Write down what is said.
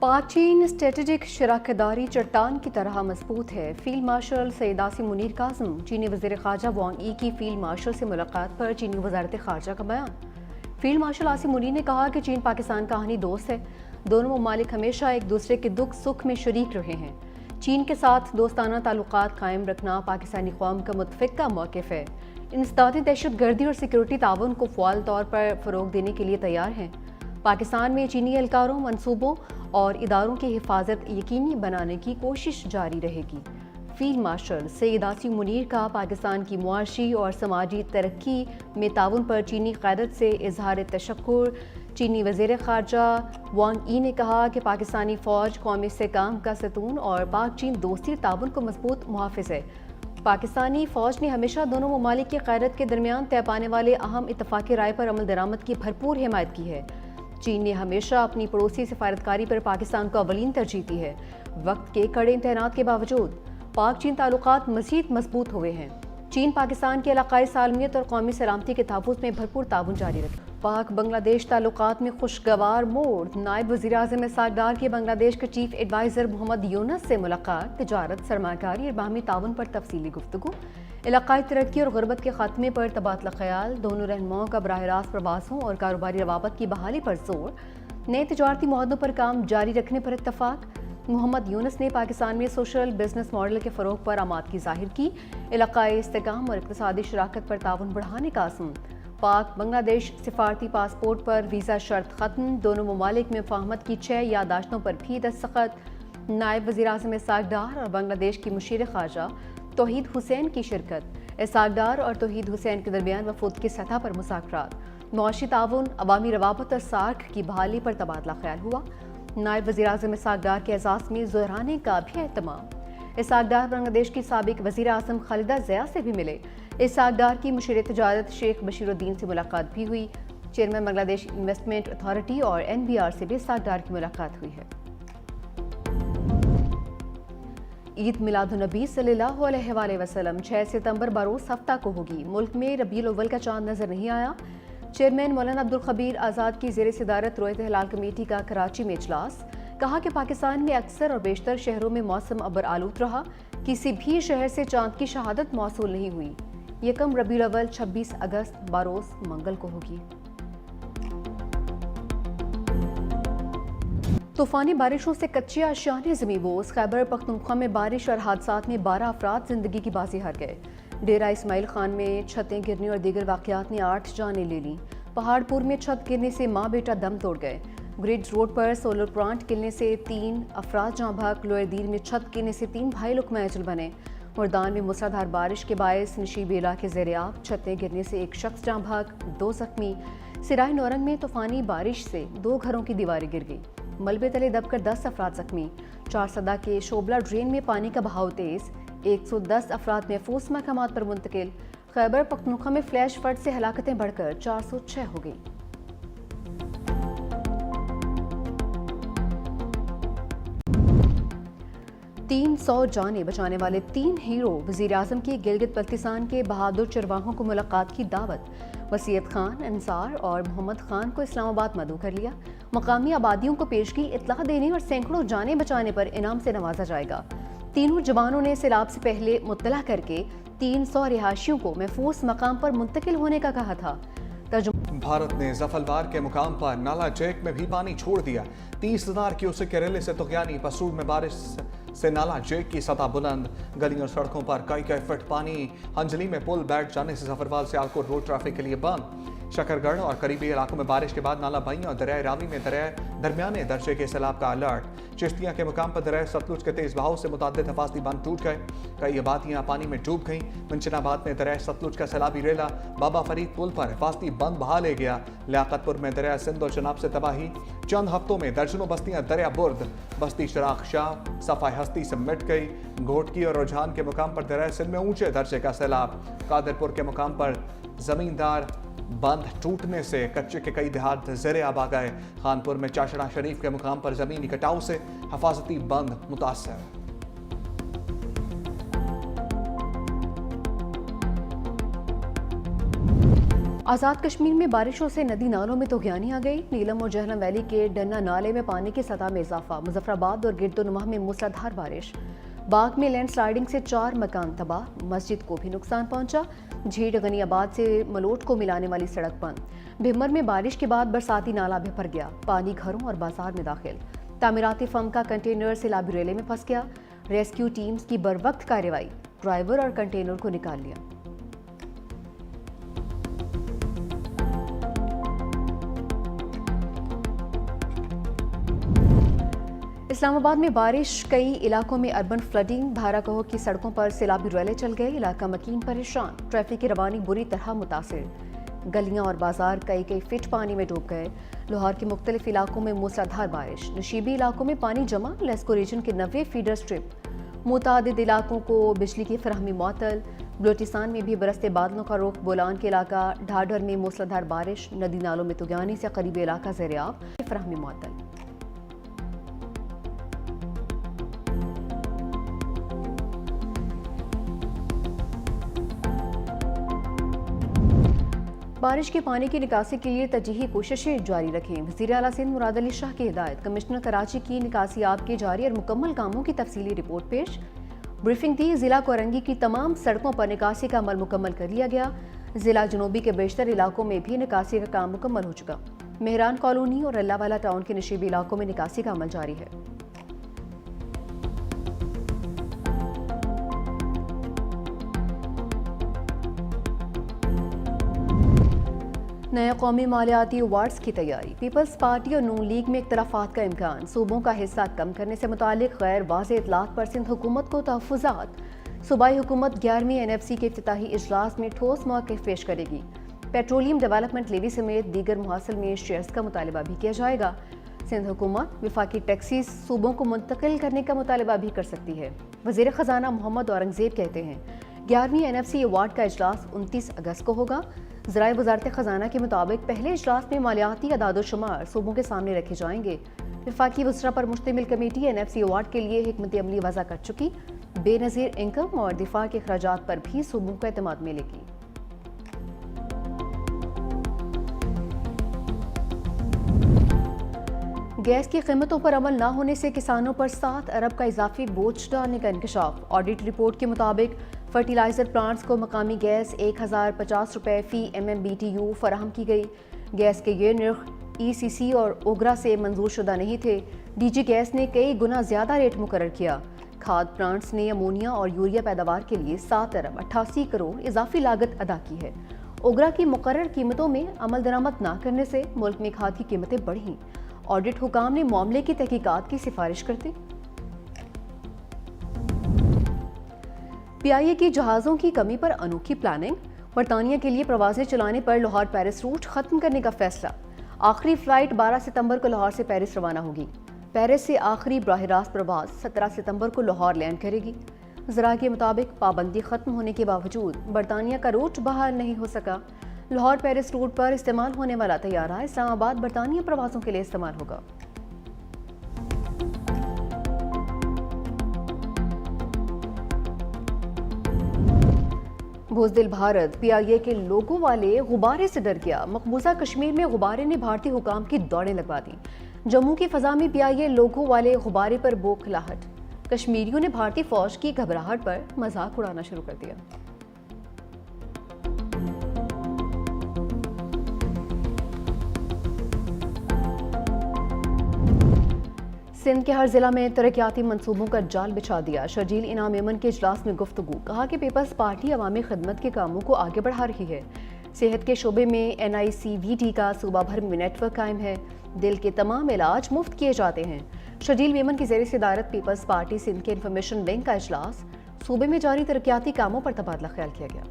पाक चीन स्ट्रेटेजिक शराकतदारी चट्टान की तरह मजबूत है। फील्ड मार्शल सैयद आसिम मुनीर कासिम चीनी वज़ीर ख़ारजा वांग यी की फील्ड मार्शल से मुलाकात पर चीनी वज़ारत ख़ारजा का बयान। फील्ड मार्शल आसिम मुनीर ने कहा कि चीन पाकिस्तान का कहानी दोस्त है। दोनों ममालिक हमेशा एक दूसरे के दुख सुख में शरीक रहे हैं। चीन के साथ दोस्ताना ताल्लुकात कायम रखना पाकिस्तानी कौम का मुतफ़िक़ा मौक़िफ़ है। इंसदादी दहशत गर्दी और सिक्योरिटी ताउन को फ़आल तौर पर फ़रोग़ देने के लिए तैयार हैं। पाकिस्तान में चीनी एहलकारों, मनसूबों और इदारों की हिफाजत यकीनी बनाने की कोशिश जारी रहेगी। फील्ड मार्शल सैयद आसिम मुनीर का पाकिस्तान की मुआशी और समाजी तरक्की में ताउन पर चीनी क़यादत से इजहार तशक्कुर। चीनी वज़ीर ख़ारजा वांग यी ने कहा कि पाकिस्तानी फ़ौज कौमी इस्तेहकाम का सतून और पाक चीन दोस्ती ताउन को मजबूत मुहाफ़िज़ है। पाकिस्तानी फ़ौज ने हमेशा दोनों ममालिक की क़यादत के दरमियान तय पाने वाले अहम इत्तफ़ाक़ी राय पर अमल दरामद की भरपूर हिमायत की है। चीन ने हमेशा अपनी पड़ोसी सफारतकारी पर पाकिस्तान को अवलीन तरजीह दी है। वक्त के कड़े इम्तहानात के बावजूद पाक चीन ताल्लुकात मज़ीद मजबूत हुए हैं। चीन पाकिस्तान की इलाक़ाई सालमियत और कौमी सलामती के तहफ़्फ़ुज़ में भरपूर ताउन जारी रखे। पाक बांग्लादेश ताल्लुकात में खुशगवार मोड़। नायब वज़ीर आज़म इसहाक़ डार की बांग्लादेश के चीफ एडवाइज़र मोहम्मद यूनुस से मुलाकात। तिजारत, सरमाकारी और बाहमी ताउन पर तफसीली गुफ्तगू। इलाक़ाई तरक्की और गुरबत के ख़ात्मे पर तबादला ख़याल। दोनों रहनुमाओं का बराह रास्त प्रवासों और कारोबारी रवाबत की बहाली पर जोर। नए तिजारती मुआहदों पर काम जारी रखने पर इत्तफ़ाक़। मोहम्मद यूनुस ने पाकिस्तान में सोशल बिजनेस मॉडल के फ़रोग़ पर आमादगी ज़ाहिर की। इलाक़ाई इस्तेहकाम और इक़्तिसादी शराकत पर ताउन बढ़ाने का अज़्म। पाक बांग्लादेश सिफारती पासपोर्ट पर वीज़ा शर्त ख़त्म। दोनों ममालिक में मुफ़ाहमत की 6 याददाश्तों पर भी दस्तखत। नायब वज़ीर आज़म इसहाक़ डार और बांग्लादेश की मुशीर ख़ारजा तौहीद हुसैन की शिरकत। इसहाक़ डार और तौहीद हुसैन के दरमियान वफ़ूद की सतह पर मुज़ाकरात। मुआशी ताउन, अवामी रवाबत और सार्क की बहाली पर तबादला ख़याल हुआ। नायब वज़ीर आज़म इसहाक़ डार के एजाज़ में ज़हराने का भी एहतमाम। इसहाक़ डार बांग्लादेश की साबिक़ वज़ीर आज़म खालिदा ज़िया से भी मिले। इसहाक़ डार की मुशीर तिजारत शेख बशीरुद्दीन से मुलाकात भी हुई। चेयरमैन बांग्लादेश इन्वेस्टमेंट अथॉरिटी और NBR से भी इसहाक़ डार की मुलाकात हुई है। ईद मिलादुन्नबी सल्लल्लाहु अलैहि वसल्लम 6 सितंबर बरोज़ हफ्ता को होगी। मुल्क में रबीउल अव्वल का चांद नजर नहीं आया। चेयरमैन मौलाना अब्दुल खबीर आज़ाद की ज़ेर सदारत रोयत हिलाल कमेटी का कराची में इजलास। कहा कि पाकिस्तान में अक्सर और बेशतर शहरों में मौसम अबर आलूद रहा। किसी भी शहर से चांद की शहादत मौसूल नहीं हुई। यकम रबीउल अव्वल 26 अगस्त बरोज़ मंगल को होगी। तूफ़ानी बारिशों से कच्चे आशियाने ज़मींबोस। खैबर पख्तूनख्वा में बारिश और हादसात में 12 अफराद ज़िंदगी की बाजी हार गए। डेरा इस्माइल खान में छतें गिरने और दीगर वाक़यात ने 8 जानें ले लीं। पहाड़पुर में छत गिरने से माँ बेटा दम तोड़ गए। ग्रिड रोड पर सोलर प्लांट गिरने से 3 अफराद जाँ भाग। लोअर दीर में छत गिरने से 3 भाई लुकमा अजल बने। मुर्दान में मूसलाधार बारिश के बायस नशीबी इलाके ज़ेर-ए-आब। छतें गिरने से 1 शख्स जाँ भाग, 2 ज़ख्मी। सिराय नौरंग में तूफ़ानी बारिश से 2 घरों की दीवारें गिर गई। मलबे तले दबकर 10 अफराद ज़ख्मी। 4 सदा के शोबला ड्रेन में पानी का बहाव तेज़। 110 अफराद महफूज मकामात पर मुंतकिल। खैबर पख्तूनख्वा में फ्लैश फ्लड से हलाकतें बढ़कर 406 हो गई। तीन 100 जानें बचाने वाले 3 हीरो। वज़ीर आज़म की गिलगित बल्तिस्तान के बहादुर चरवाहों को मुलाकात की दावत। वसीयत खान, अंसार और मोहम्मद खान को इस्लामाबाद मदऊ कर लिया। मकामी आबादियों को पेशगी इत्तला देने और सैकड़ों जानें बचाने पर इनाम से नवाजा जाएगा। तीनों जवानों ने सैलाब से पहले मुत्तला करके 300 रिहायशियों को महफूज मकाम पर मुंतकिल होने का कहा था। भारत ने जफलवार के मुकाम पर नाला जैक में भी पानी छोड़ दिया। 30,000 क्यूसेक के रेले से तुग़यानी। पसूर में बारिश से नाला जैक की सतह बुलंद। गलियों और सड़कों पर कई फुट पानी। हंजली में पुल बैठ जाने से जफरवाल से आलकोट रोड ट्रैफिक के लिए बंद। शकरगढ़ और करीबी इलाकों में बारिश के बाद नाला बही और दरिया रावी में दरमियाने दर्जे के सैलाब का अलर्ट। चिश्तिया के मुकाम पर दरिया सतलुज के तेज बहाव से मुतअद्दिद हिफाजती बंद टूट गए। कई आबादियां पानी में डूब गईं। मुंशनाबाद में दरिया सतलुज का सैलाबी रेला बाबा फरीद पुल पर हिफाजती बंद बहा ले गया। लियाकतपुर में दरिया सिंध और चनाब से तबाही। चंद हफ्तों में दर्जनों बस्तियां दरिया बुर्द। बस्ती शराख शाह सफाई हस्ती से मिट गई। घोटकी और रुझान के मुकाम पर दरिया सिंध में ऊंचे दर्जे का सैलाब। कादरपुर के मुकाम पर जमींदार बंद टूटने से कच्चे के कई देहात ज़ेर-ए-आब आ गए। खानपुर में चाशड़ा शरीफ के मुकाम पर ज़मीनी कटाव से हिफाजती बंद मुतासर। آزاد کشمیر میں بارشوں سے ندی نالوں میں طغیانی آ گئی. نیلم اور جہلم ویلی کے ڈنا نالے میں پانی کی سطح میں اضافہ. مظفر آباد اور گرد و نواح میں موسلادھار بارش. باغ میں لینڈ سلائیڈنگ سے 4 مکان تباہ. مسجد کو بھی نقصان پہنچا. جھیڑ غنی آباد سے ملوٹ کو ملانے والی سڑک بند. بھمر میں بارش کے بعد برساتی نالا بھر گیا. پانی گھروں اور بازار میں داخل. تعمیراتی فرم کا کنٹینر سیلابی ریلے میں پھنس گیا. ریسکیو ٹیمز کی بروقت کارروائی. ڈرائیور اور کنٹینر کو نکال لیا. اسلام آباد میں بارش، کئی علاقوں میں اربن فلڈنگ. بھارا کہو کی سڑکوں پر سیلابی ریلے چل گئے. علاقہ مکین پریشان. ٹریفک کی روانی بری طرح متاثر. گلیاں اور بازار کئی فٹ پانی میں ڈوب گئے. لاہور کے مختلف علاقوں میں موسلادھار بارش. نشیبی علاقوں میں پانی جمع. لیسکو ریجن کے 90 فیڈر سٹرپ. متعدد علاقوں کو بجلی کی فراہمی معطل. بلوچستان میں بھی برستے بادلوں کا رخ. بولان کے علاقہ ڈھاڈر میں موسلادھار بارش. ندی نالوں میں طغیانی سے قریبی علاقہ زیر آب. فراہمی معطل. بارش کے پانی کی نکاسی کے لیے ترجیحی کوششیں جاری رکھیں. وزیر اعلیٰ سندھ مراد علی شاہ کی ہدایت. کمشنر کراچی کی نکاسیاب کے جاری اور مکمل کاموں کی تفصیلی رپورٹ پیش. بریفنگ دی. ضلع کورنگی کی تمام سڑکوں پر نکاسی کا عمل مکمل کر لیا گیا. ضلع جنوبی کے بیشتر علاقوں میں بھی نکاسی کا کام مکمل ہو چکا. مہران کالونی اور اللہ والا ٹاؤن کے نشیبی علاقوں میں نکاسی کا عمل جاری ہے. نئے قومی مالیاتی ایوارڈز کی تیاری. پیپلز پارٹی اور نون لیگ میں اختلافات کا امکان. صوبوں کا حصہ کم کرنے سے متعلق غیر واضح اطلاعات پر سندھ حکومت کو تحفظات. صوبائی حکومت 11ویں NFC کے افتتاحی اجلاس میں ٹھوس موقف پیش کرے گی. پیٹرولیم ڈیولپمنٹ لیوی سمیت دیگر محاصل میں شیئرز کا مطالبہ بھی کیا جائے گا. سندھ حکومت وفاقی ٹیکسیز صوبوں کو منتقل کرنے کا مطالبہ بھی کر سکتی ہے. وزیر خزانہ محمد اورنگزیب کہتے ہیں 11ویں NFC ایوارڈ کا اجلاس 29 اگست کو ہوگا. ذرائع وزارت خزانہ کے مطابق پہلے اجلاس میں مالیاتی اعداد و شمار صوبوں کے سامنے رکھے جائیں گے. وفاقی وزراء پر مشتمل کمیٹی NFC ایوارڈ کے لیے حکمت عملی وضع کر چکی. بے نظیر انکم اور دفاع کے اخراجات پر بھی صوبوں کو اعتماد ملے گی. گیس کی قیمتوں پر عمل نہ ہونے سے کسانوں پر 7 ارب کا اضافی بوجھ ڈالنے کا انکشاف. آڈٹ رپورٹ کے مطابق فرٹیلائزر پلانٹس کو مقامی گیس 1050 روپے فی MMBTU فراہم کی گئی. گیس کے یہ نرخ ECC اور اوگرا سے منظور شدہ نہیں تھے. DG گیس نے کئی گنا زیادہ ریٹ مقرر کیا. کھاد پلانٹس نے امونیا اور یوریا پیداوار کے لیے 7 ارب 88 کروڑ اضافی لاگت ادا کی ہے. اوگرا کی مقرر قیمتوں میں عمل درآمد نہ کرنے سے ملک میں کھاد کی قیمتیں بڑھیں. آڈٹ حکام نے معاملے کی تحقیقات کی سفارش کر دی. PIA کی جہازوں کی کمی پر انوکھی پلاننگ. برطانیہ کے لیے پروازیں چلانے پر لاہور پیرس روٹ ختم کرنے کا فیصلہ. آخری فلائٹ 12 ستمبر کو لاہور سے پیرس روانہ ہوگی. پیرس سے آخری براہ راست پرواز 17 ستمبر کو لاہور لینڈ کرے گی. ذرائع کے مطابق پابندی ختم ہونے کے باوجود برطانیہ کا روٹ بحال نہیں ہو سکا. لاہور پیرس روٹ پر استعمال ہونے والا طیارہ اسلام آباد برطانیہ پروازوں کے لیے استعمال ہوگا. بزدل بھارت PIA کے لوگوں والے غبارے سے ڈر گیا. مقبوضہ کشمیر میں غبارے نے بھارتی حکام کی دوڑیں لگوا دیں. جموں کی فضا میں PIA لوگوں والے غبارے پر بوکھلاہٹ. کشمیریوں نے بھارتی فوج کی گھبراہٹ پر مذاق اڑانا شروع کر دیا. سندھ کے ہر ضلع میں ترقیاتی منصوبوں کا جال بچھا دیا. شرجیل انعام ایمن کے اجلاس میں گفتگو. کہا کہ پیپلز پارٹی عوامی خدمت کے کاموں کو آگے بڑھا رہی ہے. صحت کے شعبے میں NICVT کا صوبہ بھر میں نیٹ ورک قائم ہے. دل کے تمام علاج مفت کیے جاتے ہیں. شرجیل میمن کی زیر صدارت پیپلز پارٹی سندھ کے انفارمیشن ونگ کا اجلاس. صوبے میں جاری ترقیاتی کاموں پر تبادلہ خیال کیا گیا.